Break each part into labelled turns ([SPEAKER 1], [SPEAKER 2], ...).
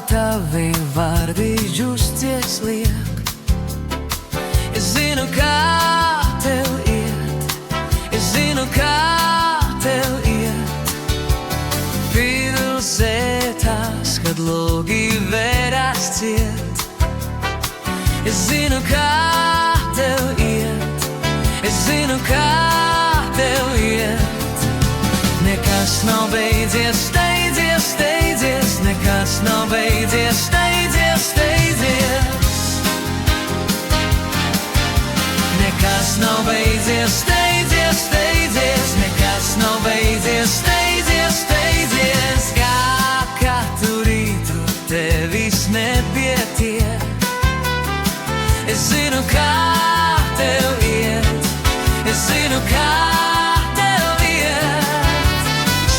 [SPEAKER 1] Tavi vārdi justies liek. Es zinu, kā tev iet, es zinu, kā tev iet. Pilsētās, kad logi vērās ciet. Es zinu, kā tev iet, es zinu, kā tev iet. Nekas nav beidzies, steidzies, steidzies. Nekas nav beidzies, steidzies, steidzies. Nekas nav beidzies, steidzies, steidzies. Nekas nav beidzies, steidzies, steidzies. Kā katru rītu tevis nepietiek. Es zinu, kā tev iet, es zinu, kā tev iet.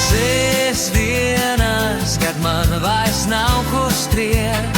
[SPEAKER 1] Sēs dienas, kad man vairs nav ko skriet.